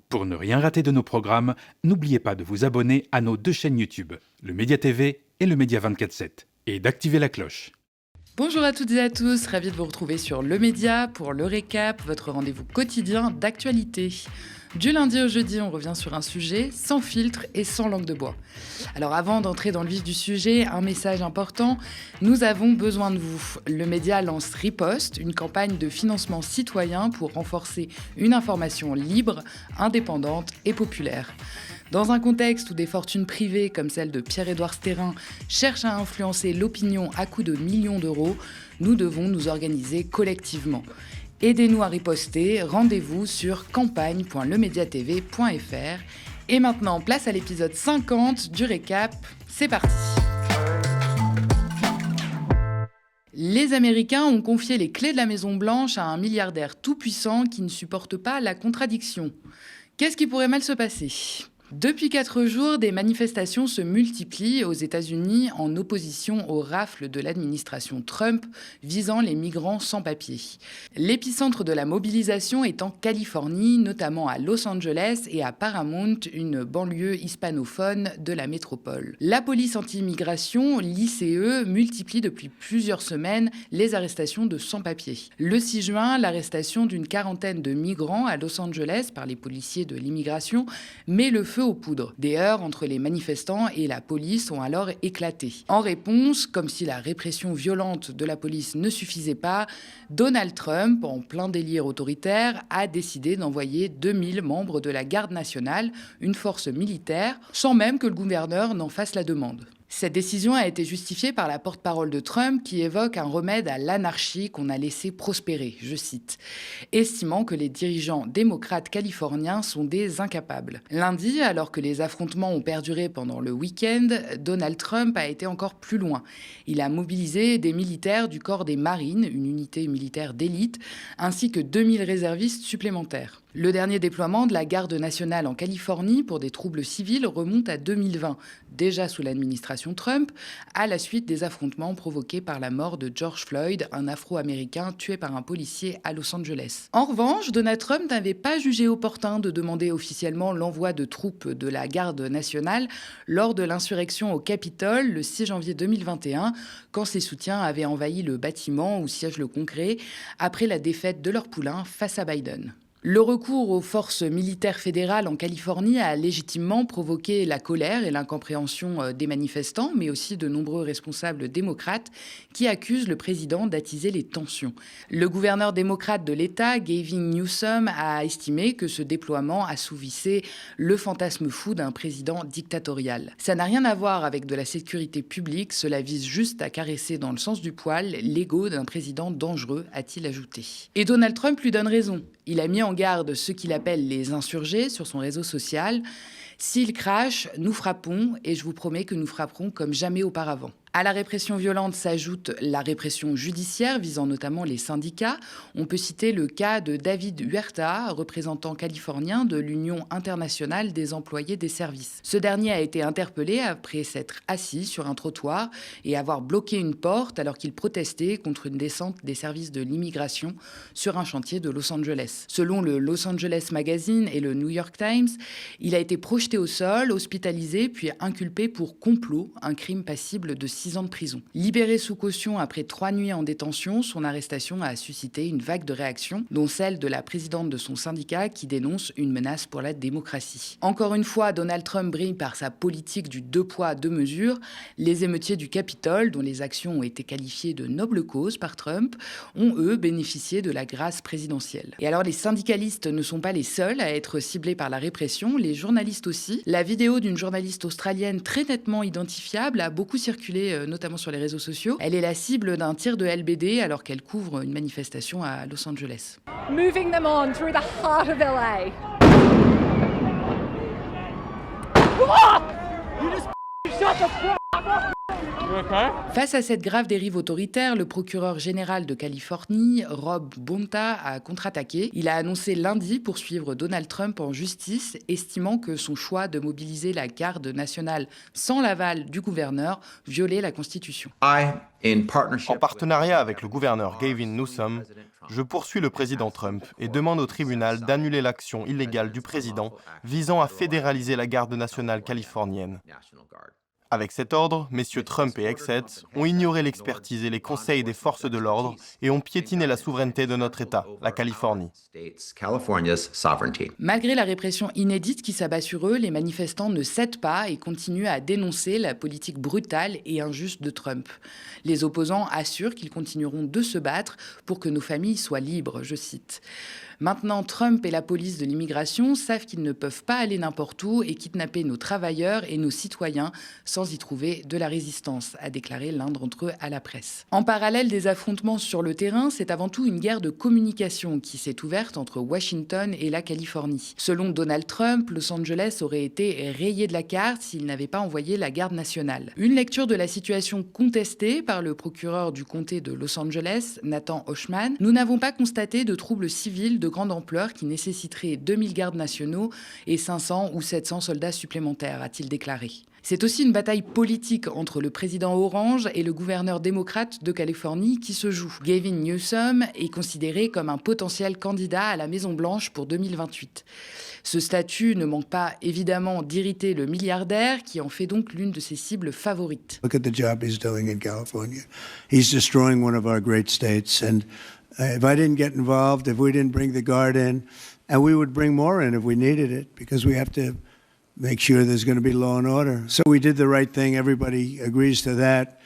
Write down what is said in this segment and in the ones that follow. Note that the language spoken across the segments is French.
Pour ne rien rater de nos programmes, n'oubliez pas de vous abonner à nos 2 chaînes YouTube, le Média TV et le Média 24/7, et d'activer la cloche. Bonjour à toutes et à tous, ravi de vous retrouver sur Le Média pour le récap, votre rendez-vous quotidien d'actualité. Du lundi au jeudi, on revient sur un sujet sans filtre et sans langue de bois. Alors avant d'entrer dans le vif du sujet, un message important, nous avons besoin de vous. Le Média lance Riposte, une campagne de financement citoyen pour renforcer une information libre, indépendante et populaire. Dans un contexte où des fortunes privées comme celle de Pierre-Édouard Stérin cherchent à influencer l'opinion à coups de millions d'euros, nous devons nous organiser collectivement. Aidez-nous à riposter, rendez-vous sur campagne.lemediatv.fr. Et maintenant, place à l'épisode 50 du récap, c'est parti. Les Américains ont confié les clés de la Maison-Blanche à un milliardaire tout-puissant qui ne supporte pas la contradiction. Qu'est-ce qui pourrait mal se passer ? Depuis 4 jours, des manifestations se multiplient aux États-Unis en opposition aux rafles de l'administration Trump visant les migrants sans papier. L'épicentre de la mobilisation est en Californie, notamment à Los Angeles et à Paramount, une banlieue hispanophone de la métropole. La police anti-immigration, l'ICE, multiplie depuis plusieurs semaines les arrestations de sans-papiers. Le 6 juin, l'arrestation d'une quarantaine de migrants à Los Angeles par les policiers de l'immigration met le feu aux poudres. Des heurts entre les manifestants et la police ont alors éclaté. En réponse, comme si la répression violente de la police ne suffisait pas, Donald Trump, en plein délire autoritaire, a décidé d'envoyer 2000 membres de la Garde nationale, une force militaire, sans même que le gouverneur n'en fasse la demande. Cette décision a été justifiée par la porte-parole de Trump qui évoque un remède à l'anarchie qu'on a laissé prospérer, je cite, estimant que les dirigeants démocrates californiens sont des incapables. Lundi, alors que les affrontements ont perduré pendant le week-end, Donald Trump a été encore plus loin. Il a mobilisé des militaires du corps des Marines, une unité militaire d'élite, ainsi que 2000 réservistes supplémentaires. Le dernier déploiement de la Garde nationale en Californie pour des troubles civils remonte à 2020, déjà sous l'administration Trump, à la suite des affrontements provoqués par la mort de George Floyd, un Afro-Américain tué par un policier à Los Angeles. En revanche, Donald Trump n'avait pas jugé opportun de demander officiellement l'envoi de troupes de la Garde nationale lors de l'insurrection au Capitole le 6 janvier 2021, quand ses soutiens avaient envahi le bâtiment où siège le Congrès après la défaite de leur poulain face à Biden. Le recours aux forces militaires fédérales en Californie a légitimement provoqué la colère et l'incompréhension des manifestants, mais aussi de nombreux responsables démocrates qui accusent le président d'attiser les tensions. Le gouverneur démocrate de l'État, Gavin Newsom, a estimé que ce déploiement assouvissait le fantasme fou d'un président dictatorial. Ça n'a rien à voir avec de la sécurité publique, cela vise juste à caresser dans le sens du poil l'ego d'un président dangereux, a-t-il ajouté. Et Donald Trump lui donne raison. Il a mis en garde ceux qu'il appelle les insurgés sur son réseau social. S'ils crachent, nous frappons et je vous promets que nous frapperons comme jamais auparavant. À la répression violente s'ajoute la répression judiciaire visant notamment les syndicats. On peut citer le cas de David Huerta, représentant californien de l'Union internationale des employés des services. Ce dernier a été interpellé après s'être assis sur un trottoir et avoir bloqué une porte alors qu'il protestait contre une descente des services de l'immigration sur un chantier de Los Angeles. Selon le Los Angeles Magazine et le New York Times, il a été projeté au sol, hospitalisé puis inculpé pour complot, un crime passible de 6 ans de prison. Libéré sous caution après 3 nuits en détention, son arrestation a suscité une vague de réactions, dont celle de la présidente de son syndicat qui dénonce une menace pour la démocratie. Encore une fois, Donald Trump brille par sa politique du 2 poids, 2 mesures. Les émeutiers du Capitole, dont les actions ont été qualifiées de noble cause par Trump, ont eux bénéficié de la grâce présidentielle. Et alors les syndicalistes ne sont pas les seuls à être ciblés par la répression, les journalistes aussi. La vidéo d'une journaliste australienne très nettement identifiable a beaucoup circulé notamment sur les réseaux sociaux. Elle est la cible d'un tir de LBD alors qu'elle couvre une manifestation à Los Angeles. Moving them on through the heart of LA. You just shut the fuck up. Face à cette grave dérive autoritaire, le procureur général de Californie, Rob Bonta, a contre-attaqué. Il a annoncé lundi poursuivre Donald Trump en justice, estimant que son choix de mobiliser la garde nationale sans l'aval du gouverneur violait la Constitution. En partenariat avec le gouverneur Gavin Newsom, je poursuis le président Trump et demande au tribunal d'annuler l'action illégale du président visant à fédéraliser la garde nationale californienne. Avec cet ordre, messieurs Trump et Exet ont ignoré l'expertise et les conseils des forces de l'ordre et ont piétiné la souveraineté de notre État, la Californie. Malgré la répression inédite qui s'abat sur eux, les manifestants ne cèdent pas et continuent à dénoncer la politique brutale et injuste de Trump. Les opposants assurent qu'ils continueront de se battre pour que nos familles soient libres, je cite. Maintenant, Trump et la police de l'immigration savent qu'ils ne peuvent pas aller n'importe où et kidnapper nos travailleurs et nos citoyens sans y trouver de la résistance, a déclaré l'un d'entre eux à la presse. En parallèle des affrontements sur le terrain, c'est avant tout une guerre de communication qui s'est ouverte entre Washington et la Californie. Selon Donald Trump, Los Angeles aurait été rayé de la carte s'il n'avait pas envoyé la garde nationale. Une lecture de la situation contestée par le procureur du comté de Los Angeles, Nathan Hochman. Nous n'avons pas constaté de troubles civils de grande ampleur qui nécessiteraient 2000 gardes nationaux et 500 ou 700 soldats supplémentaires, a-t-il déclaré. C'est aussi une bataille politique entre le président orange et le gouverneur démocrate de Californie qui se joue. Gavin Newsom est considéré comme un potentiel candidat à la Maison-Blanche pour 2028. Ce statut ne manque pas évidemment d'irriter le milliardaire qui en fait donc l'une de ses cibles favorites. Look at the job he's doing in California. He's destroying one of our great states. And if I didn't get involved, if we didn't bring the guard in, and we would bring more in if we needed it, because we have to make sure there's going to be law and order. So we did the right thing. Everybody agrees to that.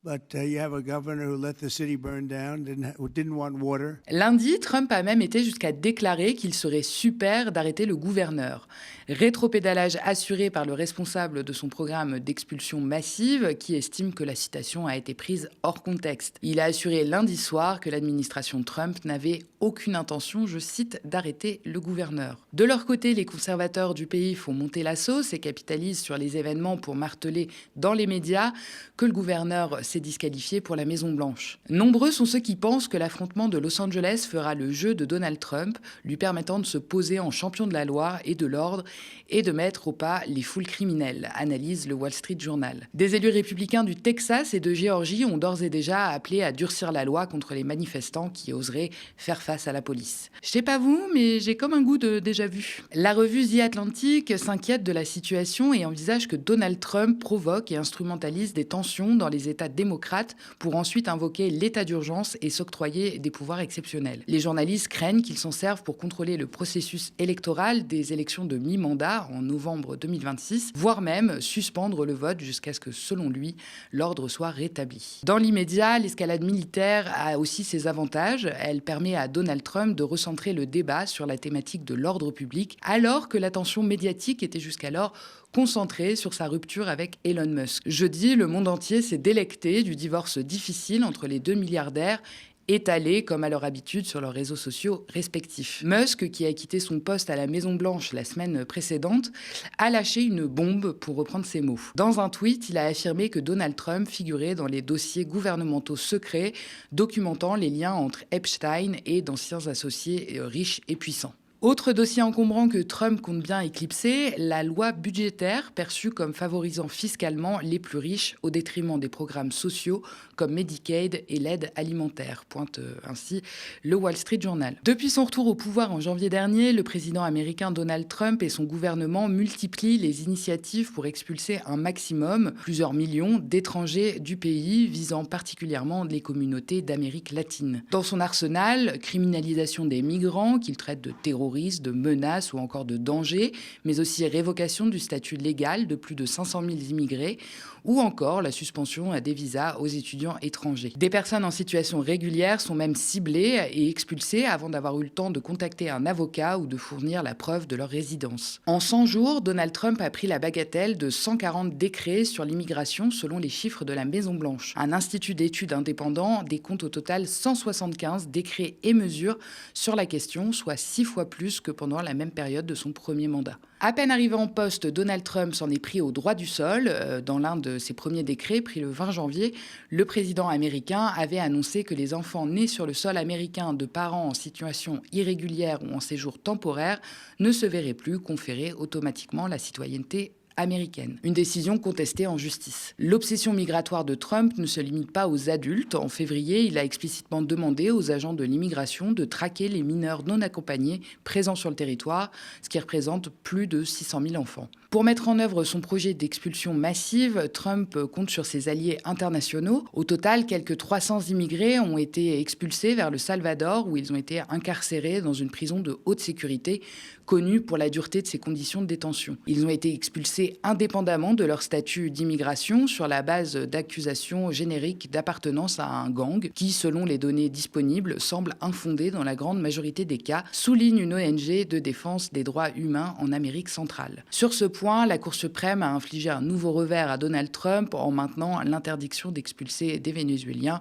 But you have a governor who let the city burn down, didn't want water. Lundi, Trump a même été jusqu'à déclarer qu'il serait super d'arrêter le gouverneur. Rétropédalage assuré par le responsable de son programme d'expulsion massive qui estime que la citation a été prise hors contexte. Il a assuré lundi soir que l'administration Trump n'avait aucune intention, je cite, d'arrêter le gouverneur. De leur côté, les conservateurs du pays font monter la sauce et capitalisent sur les événements pour marteler dans les médias que le gouverneur s'est disqualifié pour la Maison-Blanche. Nombreux sont ceux qui pensent que l'affrontement de Los Angeles fera le jeu de Donald Trump, lui permettant de se poser en champion de la loi et de l'ordre et de mettre au pas les foules criminelles, analyse le Wall Street Journal. Des élus républicains du Texas et de Géorgie ont d'ores et déjà appelé à durcir la loi contre les manifestants qui oseraient faire face à la police. Je sais pas vous, mais j'ai comme un goût de déjà-vu. La revue The Atlantic s'inquiète de la situation et envisage que Donald Trump provoque et instrumentalise des tensions dans les États démocrates pour ensuite invoquer l'état d'urgence et s'octroyer des pouvoirs exceptionnels. Les journalistes craignent qu'ils s'en servent pour contrôler le processus électoral des élections de mi-mandat en novembre 2026, voire même suspendre le vote jusqu'à ce que, selon lui, l'ordre soit rétabli. Dans l'immédiat, l'escalade militaire a aussi ses avantages. Elle permet à Donald Trump de recentrer le débat sur la thématique de l'ordre public, alors que l'attention médiatique était jusqu'alors concentré sur sa rupture avec Elon Musk. Jeudi, le monde entier s'est délecté du divorce difficile entre les deux milliardaires étalés comme à leur habitude sur leurs réseaux sociaux respectifs. Musk, qui a quitté son poste à la Maison-Blanche la semaine précédente, a lâché une bombe, pour reprendre ses mots. Dans un tweet, il a affirmé que Donald Trump figurait dans les dossiers gouvernementaux secrets documentant les liens entre Epstein et d'anciens associés riches et puissants. Autre dossier encombrant que Trump compte bien éclipser, la loi budgétaire perçue comme favorisant fiscalement les plus riches au détriment des programmes sociaux comme Medicaid et l'aide alimentaire, pointe ainsi le Wall Street Journal. Depuis son retour au pouvoir en janvier dernier, le président américain Donald Trump et son gouvernement multiplient les initiatives pour expulser un maximum, plusieurs millions, d'étrangers du pays, visant particulièrement les communautés d'Amérique latine. Dans son arsenal, criminalisation des migrants qu'il traite de terroristes, de menaces ou encore de dangers, mais aussi révocation du statut légal de plus de 500 000 immigrés ou encore la suspension des visas aux étudiants étrangers. Des personnes en situation régulière sont même ciblées et expulsées avant d'avoir eu le temps de contacter un avocat ou de fournir la preuve de leur résidence. En 100 jours, Donald Trump a pris la bagatelle de 140 décrets sur l'immigration selon les chiffres de la Maison-Blanche. Un institut d'études indépendant décompte au total 175 décrets et mesures sur la question, soit 6 fois plus plus que pendant la même période de son premier mandat. À peine arrivé en poste, Donald Trump s'en est pris au droit du sol. Dans l'un de ses premiers décrets, pris le 20 janvier, le président américain avait annoncé que les enfants nés sur le sol américain de parents en situation irrégulière ou en séjour temporaire ne se verraient plus conférer automatiquement la citoyenneté américaine. Une décision contestée en justice. L'obsession migratoire de Trump ne se limite pas aux adultes. En février, il a explicitement demandé aux agents de l'immigration de traquer les mineurs non accompagnés présents sur le territoire, ce qui représente plus de 600 000 enfants. Pour mettre en œuvre son projet d'expulsion massive, Trump compte sur ses alliés internationaux. Au total, quelques 300 immigrés ont été expulsés vers le Salvador, où ils ont été incarcérés dans une prison de haute sécurité, connue pour la dureté de ses conditions de détention. Ils ont été expulsés indépendamment de leur statut d'immigration sur la base d'accusations génériques d'appartenance à un gang qui, selon les données disponibles, semble infondé dans la grande majorité des cas, souligne une ONG de défense des droits humains en Amérique centrale. Sur ce point, la Cour suprême a infligé un nouveau revers à Donald Trump en maintenant l'interdiction d'expulser des Vénézuéliens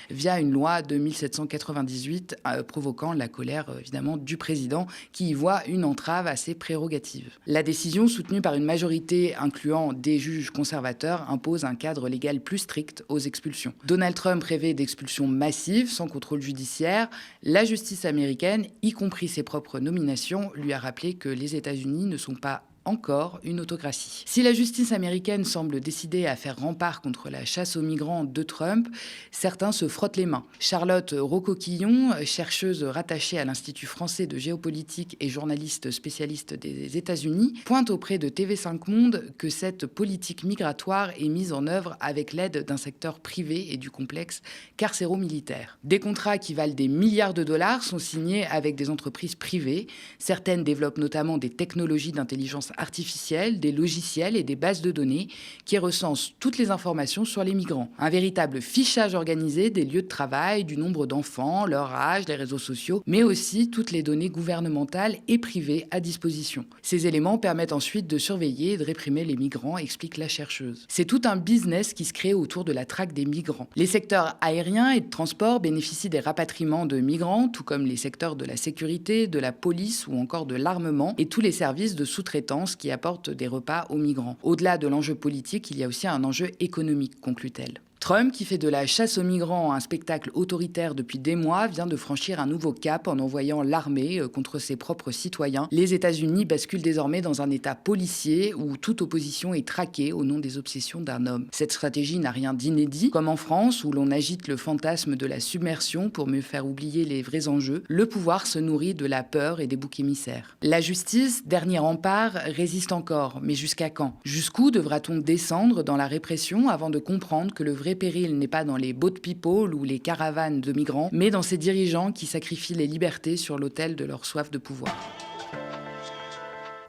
via une loi de 1798, provoquant la colère évidemment du président qui y voit une entrave à ses prérogatives. La décision, soutenue par une majorité incluant des juges conservateurs, impose un cadre légal plus strict aux expulsions. Donald Trump rêvait d'expulsions massives, sans contrôle judiciaire. La justice américaine, y compris ses propres nominations, lui a rappelé que les États-Unis ne sont pas encore une autocratie. Si la justice américaine semble décidée à faire rempart contre la chasse aux migrants de Trump, certains se frottent les mains. Charlotte Rocoquillon, chercheuse rattachée à l'Institut français de géopolitique et journaliste spécialiste des États-Unis, pointe auprès de TV5 Monde que cette politique migratoire est mise en œuvre avec l'aide d'un secteur privé et du complexe carcéro-militaire. Des contrats qui valent des milliards de dollars sont signés avec des entreprises privées. Certaines développent notamment des technologies d'intelligence artificielle, des logiciels et des bases de données qui recensent toutes les informations sur les migrants. Un véritable fichage organisé des lieux de travail, du nombre d'enfants, leur âge, les réseaux sociaux, mais aussi toutes les données gouvernementales et privées à disposition. Ces éléments permettent ensuite de surveiller et de réprimer les migrants, explique la chercheuse. C'est tout un business qui se crée autour de la traque des migrants. Les secteurs aériens et de transport bénéficient des rapatriements de migrants, tout comme les secteurs de la sécurité, de la police ou encore de l'armement et tous les services de sous-traitance qui apportent des repas aux migrants. Au-delà de l'enjeu politique, il y a aussi un enjeu économique, conclut-elle. Trump, qui fait de la chasse aux migrants un spectacle autoritaire depuis des mois, vient de franchir un nouveau cap en envoyant l'armée contre ses propres citoyens. Les États-Unis basculent désormais dans un état policier où toute opposition est traquée au nom des obsessions d'un homme. Cette stratégie n'a rien d'inédit. Comme en France, où l'on agite le fantasme de la submersion pour mieux faire oublier les vrais enjeux, le pouvoir se nourrit de la peur et des boucs émissaires. La justice, dernier rempart, résiste encore. Mais jusqu'à quand ? Jusqu'où devra-t-on descendre dans la répression avant de comprendre que le vrai péril n'est pas dans les boat people ou les caravanes de migrants, mais dans ces dirigeants qui sacrifient les libertés sur l'autel de leur soif de pouvoir.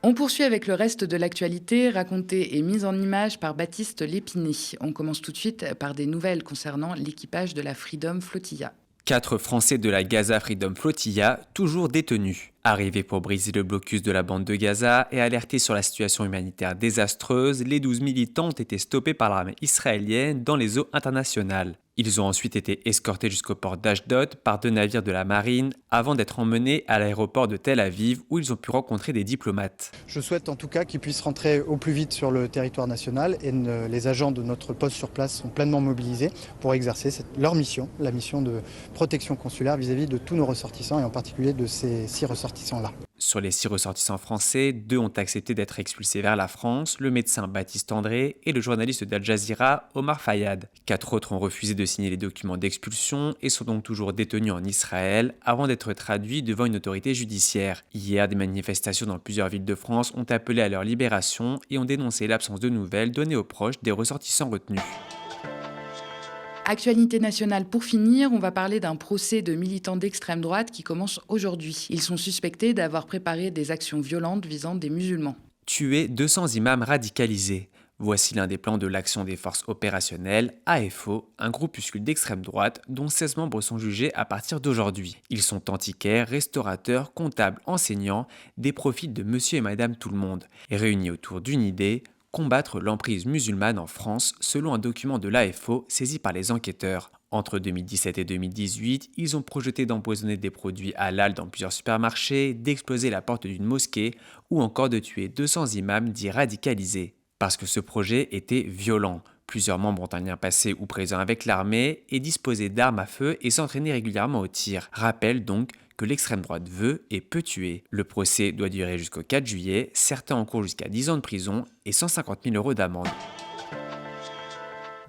On poursuit avec le reste de l'actualité, racontée et mise en image par Baptiste Lépiné. On commence tout de suite par des nouvelles concernant l'équipage de la Freedom Flotilla. 4 Français de la Gaza Freedom Flotilla, toujours détenus. Arrivés pour briser le blocus de la bande de Gaza et alertés sur la situation humanitaire désastreuse, les 12 militants ont été stoppés par l'armée israélienne dans les eaux internationales. Ils ont ensuite été escortés jusqu'au port d'Ashdod par 2 navires de la marine avant d'être emmenés à l'aéroport de Tel Aviv où ils ont pu rencontrer des diplomates. Je souhaite en tout cas qu'ils puissent rentrer au plus vite sur le territoire national et les agents de notre poste sur place sont pleinement mobilisés pour exercer leur mission, la mission de protection consulaire vis-à-vis de tous nos ressortissants et en particulier de ces 6 ressortissants-là. Sur les 6 ressortissants français, 2 ont accepté d'être expulsés vers la France, le médecin Baptiste André et le journaliste d'Al Jazeera Omar Fayad. 4 autres ont refusé de signer les documents d'expulsion et sont donc toujours détenus en Israël avant d'être traduits devant une autorité judiciaire. Hier, des manifestations dans plusieurs villes de France ont appelé à leur libération et ont dénoncé l'absence de nouvelles données aux proches des ressortissants retenus. Actualité nationale pour finir, on va parler d'un procès de militants d'extrême droite qui commence aujourd'hui. Ils sont suspectés d'avoir préparé des actions violentes visant des musulmans. Tuer 200 imams radicalisés. Voici l'un des plans de l'action des forces opérationnelles, AFO, un groupuscule d'extrême droite dont 16 membres sont jugés à partir d'aujourd'hui. Ils sont antiquaires, restaurateurs, comptables, enseignants, des profils de monsieur et madame tout le monde, et réunis autour d'une idée: combattre l'emprise musulmane en France, selon un document de l'AFO saisi par les enquêteurs. Entre 2017 et 2018, ils ont projeté d'empoisonner des produits halal dans plusieurs supermarchés, d'exploser la porte d'une mosquée ou encore de tuer 200 imams dits radicalisés. Parce que ce projet était violent. Plusieurs membres ont un lien passé ou présent avec l'armée et disposaient d'armes à feu et s'entraînaient régulièrement au tir. Rappelle donc que l'extrême droite veut et peut tuer. Le procès doit durer jusqu'au 4 juillet, certains encourent jusqu'à 10 ans de prison et 150 000 € d'amende.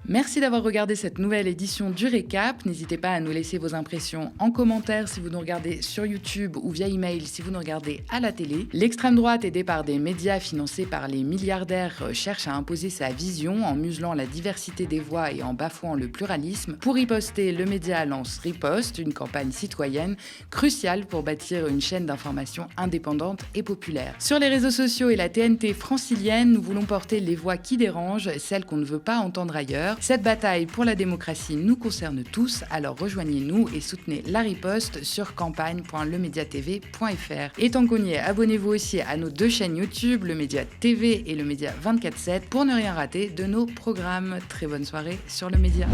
Merci d'avoir regardé cette nouvelle édition du Récap. N'hésitez pas à nous laisser vos impressions en commentaire si vous nous regardez sur YouTube ou via email si vous nous regardez à la télé. L'extrême droite, aidée par des médias financés par les milliardaires, cherche à imposer sa vision en muselant la diversité des voix et en bafouant le pluralisme. Pour riposter, le média lance Riposte, une campagne citoyenne cruciale pour bâtir une chaîne d'information indépendante et populaire. Sur les réseaux sociaux et la TNT francilienne, nous voulons porter les voix qui dérangent, celles qu'on ne veut pas entendre ailleurs. Cette bataille pour la démocratie nous concerne tous, alors rejoignez-nous et soutenez la riposte sur campagne.lemediatv.fr. Et tant qu'on y est, abonnez-vous aussi à nos 2 chaînes YouTube, le Média TV et le Média 24/7, pour ne rien rater de nos programmes. Très bonne soirée sur le Média.